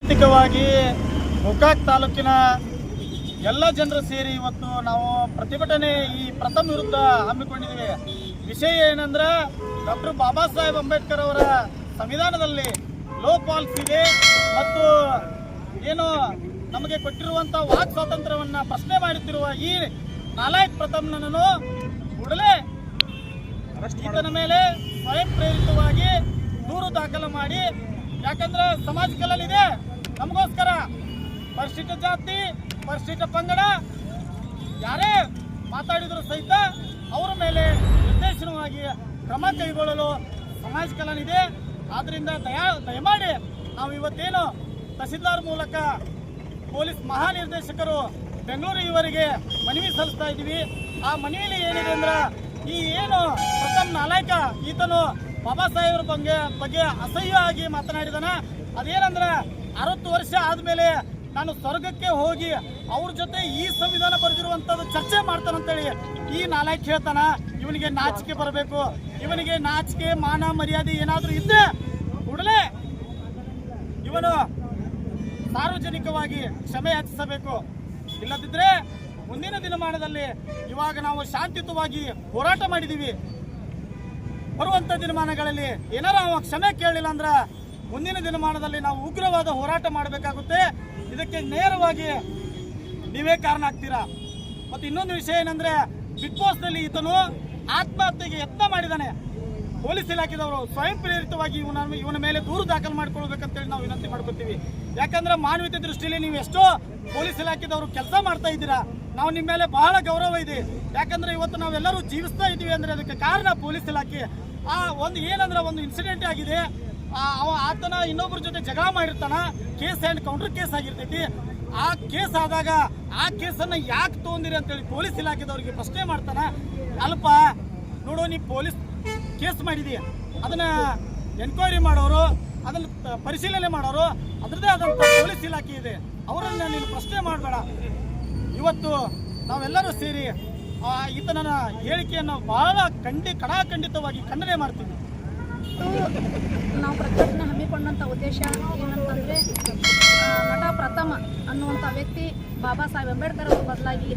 ವೈಯಕ್ತಿಕವಾಗಿ ಗೋಕಾಕ್ ತಾಲೂಕಿನ ಎಲ್ಲ ಜನರು ಸೇರಿ ಇವತ್ತು ನಾವು ಪ್ರತಿಭಟನೆ ಈ ಪ್ರಥಮ ವಿರುದ್ಧ ಹಮ್ಮಿಕೊಂಡಿದ್ದೀವಿ. ವಿಷಯ ಏನಂದ್ರೆ ಡಾಕ್ಟರ್ ಬಾಬಾ ಸಾಹೇಬ್ ಅಂಬೇಡ್ಕರ್ ಅವರ ಸಂವಿಧಾನದಲ್ಲಿ ಲೋ ಪಾಲಿಸಿ ಇದೆ ಮತ್ತು ಏನು ನಮಗೆ ಕೊಟ್ಟಿರುವಂಥ ವಾಕ್ ಸ್ವಾತಂತ್ರ್ಯವನ್ನು ಪ್ರಶ್ನೆ ಮಾಡುತ್ತಿರುವ ಈ ನಾಲಾಯಕ್ ಪ್ರಥಮನನ್ನು ಕೂಡಲೇ ಈತನ ಮೇಲೆ ಸ್ವಯಂ ಪ್ರೇರಿತವಾಗಿ ದೂರು ದಾಖಲು ಮಾಡಿ, ಯಾಕಂದ್ರೆ ಸಮಾಜ ಕಲ್ಯಾಣಿದೆ ನಮಗೋಸ್ಕರ ಪರಿಶಿಷ್ಟ ಜಾತಿ ಪರಿಶಿಷ್ಟ ಪಂಗಡ ಯಾರೇ ಮಾತಾಡಿದ್ರು ಸಹಿತ ಅವರ ಮೇಲೆ ನಿರ್ದೇಶನವಾಗಿ ಕ್ರಮ ಕೈಗೊಳ್ಳಲು ಸಮಾಜ ಕಲ್ಯಾಣ ಇದೆ. ಆದ್ದರಿಂದ ದಯಮಾಡಿ ನಾವು ಇವತ್ತೇನು ತಹಸೀಲ್ದಾರ್ ಮೂಲಕ ಪೊಲೀಸ್ ಮಹಾನಿರ್ದೇಶಕರು ಬೆಂಗಳೂರು ಇವರಿಗೆ ಮನವಿ ಸಲ್ಲಿಸ್ತಾ ಇದ್ದೀವಿ. ಆ ಮನವಿಯಲ್ಲಿ ಏನಿದೆ ಅಂದ್ರೆ ಈ ಏನು ಪ್ರಥಮ ನಾಲಾಯಕ ಈತನು ಬಾಬಾ ಸಾಹೇಬ್ರ ಬಗ್ಗೆ ಅಸಹ್ಯವಾಗಿ ಮಾತನಾಡಿದಾನ. ಅದೇನಂದ್ರೆ 60 ವರ್ಷ ಆದಮೇಲೆ ನಾನು ಸ್ವರ್ಗಕ್ಕೆ ಹೋಗಿ ಅವ್ರ ಜೊತೆ ಈ ಸಂವಿಧಾನ ಬರೆದಿರುವಂಥದ್ದು ಚರ್ಚೆ ಮಾಡ್ತಾನಂತೇಳಿ ಈ ನಾಲಾಯಕ್ ಹೇಳ್ತಾನ. ಇವನಿಗೆ ನಾಚಿಕೆ ಬರಬೇಕು, ಇವನಿಗೆ ನಾಚಿಕೆ ಮಾನ ಮರ್ಯಾದೆ ಏನಾದರೂ ಇದ್ದರೆ ಕೂಡಲೇ ಇವನು ಸಾರ್ವಜನಿಕವಾಗಿ ಕ್ಷಮೆ ಯಾಚಿಸಬೇಕು. ಇಲ್ಲದಿದ್ದರೆ ಮುಂದಿನ ದಿನಮಾನದಲ್ಲಿ ಇವಾಗ ನಾವು ಶಾಂತಿಯುತವಾಗಿ ಹೋರಾಟ ಮಾಡಿದ್ದೀವಿ. ಬರುವಂಥ ದಿನಮಾನಗಳಲ್ಲಿ ಏನಾರ ಅವ ಕ್ಷಮೆ ಕೇಳಲಿಲ್ಲ ಅಂದ್ರೆ ಮುಂದಿನ ದಿನಮಾನದಲ್ಲಿ ನಾವು ಉಗ್ರವಾದ ಹೋರಾಟ ಮಾಡಬೇಕಾಗುತ್ತೆ. ಇದಕ್ಕೆ ನೇರವಾಗಿ ನೀವೇ ಕಾರಣ ಆಗ್ತೀರಾ. ಮತ್ತು ಇನ್ನೊಂದು ವಿಷಯ ಏನಂದ್ರೆ ಬಿಗ್ ಬಾಸ್ನಲ್ಲಿ ಈತನು ಆತ್ಮಹತ್ಯೆಗೆ ಯತ್ನ ಮಾಡಿದ್ದಾನೆ. ಪೊಲೀಸ್ ಇಲಾಖೆದವರು ಸ್ವಯಂ ಪ್ರೇರಿತವಾಗಿ ಇವನ ಮೇಲೆ ದೂರು ದಾಖಲು ಮಾಡ್ಕೊಳ್ಬೇಕಂತೇಳಿ ನಾವು ವಿನಂತಿ ಮಾಡ್ಕೊತೀವಿ. ಯಾಕಂದ್ರೆ ಮಾನವೀಯತೆ ದೃಷ್ಟಿಯಲ್ಲಿ ನೀವು ಎಷ್ಟೋ ಪೊಲೀಸ್ ಇಲಾಖೆದವರು ಕೆಲಸ ಮಾಡ್ತಾ ಇದ್ದೀರಾ, ನಾವು ನಿಮ್ಮ ಮೇಲೆ ಬಹಳ ಗೌರವ ಇದೆ. ಯಾಕಂದ್ರೆ ಇವತ್ತು ನಾವೆಲ್ಲರೂ ಜೀವಿಸ್ತಾ ಇದ್ದೀವಿ ಅಂದ್ರೆ ಅದಕ್ಕೆ ಕಾರಣ ಪೊಲೀಸ್ ಇಲಾಖೆ. ಒಂದು ಏನಂದ್ರೆ ಒಂದು ಇನ್ಸಿಡೆಂಟ್ ಆಗಿದೆ, ಆತನ ಇನ್ನೊಬ್ಬರ ಜೊತೆ ಜಗಳ ಮಾಡಿರ್ತಾನ, ಕೇಸ್ ಆ್ಯಂಡ್ ಕೌಂಟರ್ ಕೇಸ್ ಆಗಿರ್ತೈತಿ. ಆ ಕೇಸ್ ಆದಾಗ ಆ ಕೇಸನ್ನು ಯಾಕೆ ತೊಗೊಂಡಿರಿ ಅಂತೇಳಿ ಪೊಲೀಸ್ ಇಲಾಖೆದವ್ರಿಗೆ ಪ್ರಶ್ನೆ ಮಾಡ್ತಾನ. ಅಲ್ಪ ನೋಡು, ನೀ ಪೊಲೀಸ್ ಕೇಸ್ ಮಾಡಿದೀಯ, ಅದನ್ನ ಎನ್ಕ್ವೈರಿ ಮಾಡೋರು, ಅದನ್ನು ಪರಿಶೀಲನೆ ಮಾಡೋರು ಅದರದ್ದೇ ಆದಂಥ ಪೊಲೀಸ್ ಇಲಾಖೆ ಇದೆ, ಅವರನ್ನ ನೀನು ಪ್ರಶ್ನೆ ಮಾಡಬೇಡ. ಇವತ್ತು ನಾವೆಲ್ಲರೂ ಸೇರಿ ಈತನ ಹೇಳಿಕೆಯನ್ನು ಬಹಳ ಕಡಾಖಂಡಿತವಾಗಿ ಖಂಡನೆ ಮಾಡ್ತೀವಿ. ನಾವು ಪ್ರತಿಭಟನೆ ಹಮ್ಮಿಕೊಂಡಂಥ ಉದ್ದೇಶ ಏನಂತಂದರೆ, ನಟ ಪ್ರಥಮ ಅನ್ನುವಂಥ ವ್ಯಕ್ತಿ ಬಾಬಾ ಸಾಹೇಬ್ ಅಂಬೇಡ್ಕರ್ ಅವರ ಬದಲಾಗಿ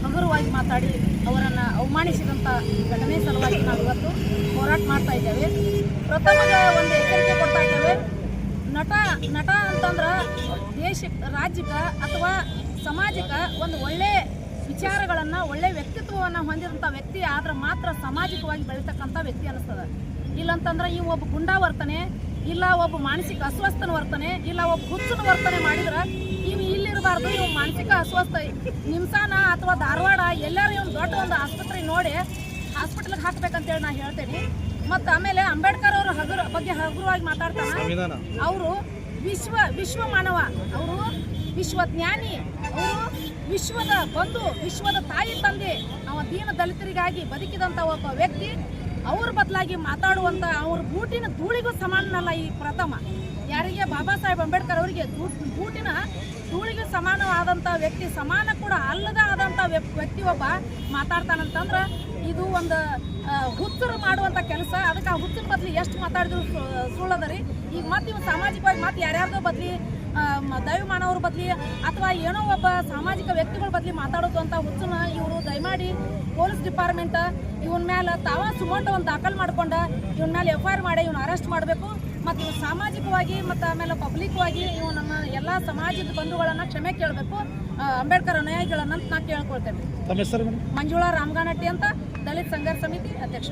ಹಗುರವಾಗಿ ಮಾತಾಡಿ ಅವರನ್ನು ಅವಮಾನಿಸಿದಂಥ ಘಟನೆ ಸಲುವಾಗಿ ನಾವು ಇವತ್ತು ಹೋರಾಟ ಮಾಡ್ತಾ ಇದ್ದೇವೆ. ಪ್ರಥಮಗೆ ಒಂದು ಎಚ್ಚರಿಕೆ ಕೊಡ್ತಾ ಇದ್ದೇವೆ. ನಟ ಅಂತಂದ್ರೆ ದೇಶಕ್ಕೆ, ರಾಜ್ಯಕ್ಕೆ ಅಥವಾ ಸಮಾಜಕ್ಕೆ ಒಂದು ಒಳ್ಳೆ ವಿಚಾರಗಳನ್ನು, ಒಳ್ಳೆ ವ್ಯಕ್ತಿತ್ವವನ್ನು ಹೊಂದಿದಂಥ ವ್ಯಕ್ತಿ ಆದ್ರೆ ಮಾತ್ರ ಸಾಮಾಜಿಕವಾಗಿ ಬೆಳೀತಕ್ಕಂಥ ವ್ಯಕ್ತಿ ಅನ್ನಿಸ್ತದೆ. ಇಲ್ಲಂತಂದ್ರೆ ಇವು ಒಬ್ಬ ಗುಂಡಾ ವರ್ತನೆ, ಇಲ್ಲ ಒಬ್ಬ ಮಾನಸಿಕ ಅಸ್ವಸ್ಥನ ವರ್ತನೆ, ಇಲ್ಲ ಒಬ್ಬ ಹುಚ್ಚನ ವರ್ತನೆ ಮಾಡಿದ್ರೆ ಇವು ಇಲ್ಲಿರಬಾರ್ದು. ಇವು ಮಾನಸಿಕ ಅಸ್ವಸ್ಥ ನಿಮ್ಸಾನ ಅಥವಾ ಧಾರವಾಡ ಎಲ್ಲರೂ ಇವ್ನು ದೊಡ್ಡ ಒಂದು ಆಸ್ಪತ್ರೆ ನೋಡಿ ಹಾಸ್ಪಿಟಲ್ಗೆ ಹಾಕ್ಬೇಕಂತೇಳಿ ನಾನು ಹೇಳ್ತೇನೆ. ಮತ್ತು ಆಮೇಲೆ ಅಂಬೇಡ್ಕರ್ ಅವರು ಬಗ್ಗೆ ಹಗುರವಾಗಿ ಮಾತಾಡ್ತಾನೆ. ಅವರು ವಿಶ್ವ ಮಾನವ, ಅವರು ವಿಶ್ವಜ್ಞಾನಿ, ಅವರು ವಿಶ್ವದ ಬಂಧು, ವಿಶ್ವದ ತಾಯಿ ತಂದೆ, ಅವ ದೀನ ದಲಿತರಿಗಾಗಿ ಬದುಕಿದಂಥ ಒಬ್ಬ ವ್ಯಕ್ತಿ. ಅವ್ರ ಬದಲಾಗಿ ಮಾತಾಡುವಂಥ ಅವ್ರ ಬೂಟಿನ ಧೂಳಿಗೂ ಸಮಾನನಲ್ಲ ಈ ಪ್ರಥಮ. ಯಾರಿಗೆ ಬಾಬಾ ಸಾಹೇಬ್ ಅಂಬೇಡ್ಕರ್ ಅವರಿಗೆ ಬೂಟಿನ ಧೂಳಿಗೂ ಸಮಾನವಾದಂಥ ವ್ಯಕ್ತಿ, ಸಮಾನ ಕೂಡ ಅಲ್ಲದ ಆದಂಥ ವ್ಯಕ್ತಿ ಒಬ್ಬ ಮಾತಾಡ್ತಾನಂತಂದ್ರೆ ಇದು ಒಂದು ಹುಚ್ಚರು ಮಾಡುವಂಥ ಕೆಲಸ. ಅದಕ್ಕೆ ಆ ಹುಚ್ಚಿನ ಬದಲಿ ಎಷ್ಟು ಮಾತಾಡಿದ್ರು ಸುಳ್ಳದರಿ. ಈಗ ಮತ್ತೆ ಇವು ಸಾಮಾಜಿಕವಾಗಿ ಮತ್ತೆ ಯಾರ್ಯಾರ್ದೋ ಬದಲಿ ದೈವಮಾನವ್ರ ಬದಲಿ ಅಥವಾ ಏನೋ ಒಬ್ಬ ಸಾಮಾಜಿಕ ವ್ಯಕ್ತಿಗಳ ಬದಲಿ ಮಾತಾಡೋದು ಅಂತ ಹುಚ್ಚನ ಇವರು ದಯಮಾಡಿ ಪೊಲೀಸ್ ಡಿಪಾರ್ಟ್ಮೆಂಟ್ ಇವನ ಮೇಲೆ ತಾವ ಸುಮೋಟವನ್ನು ದಾಖಲು ಮಾಡ್ಕೊಂಡು ಇವನ ಮೇಲೆ FIR ಮಾಡಿ ಇವನು ಅರೆಸ್ಟ್ ಮಾಡಬೇಕು. ಮತ್ತು ಇವು ಸಾಮಾಜಿಕವಾಗಿ ಮತ್ತು ಆಮೇಲೆ ಪಬ್ಲಿಕ್ವಾಗಿ ಇವು ನಮ್ಮ ಎಲ್ಲ ಸಮಾಜದ ಬಂಧುಗಳನ್ನು ಕ್ಷಮೆ ಕೇಳಬೇಕು, ಅಂಬೇಡ್ಕರ್ ಅನುಯಾಯಿಗಳನ್ನ ನಾನು ಕೇಳ್ಕೊಳ್ತೇನೆ. ಮಂಜುಳಾ ರಾಮಗಾನಟ್ಟಿ ಅಂತ, ದಲಿತ ಸಂಘರ್ಷ ಸಮಿತಿ ಅಧ್ಯಕ್ಷ.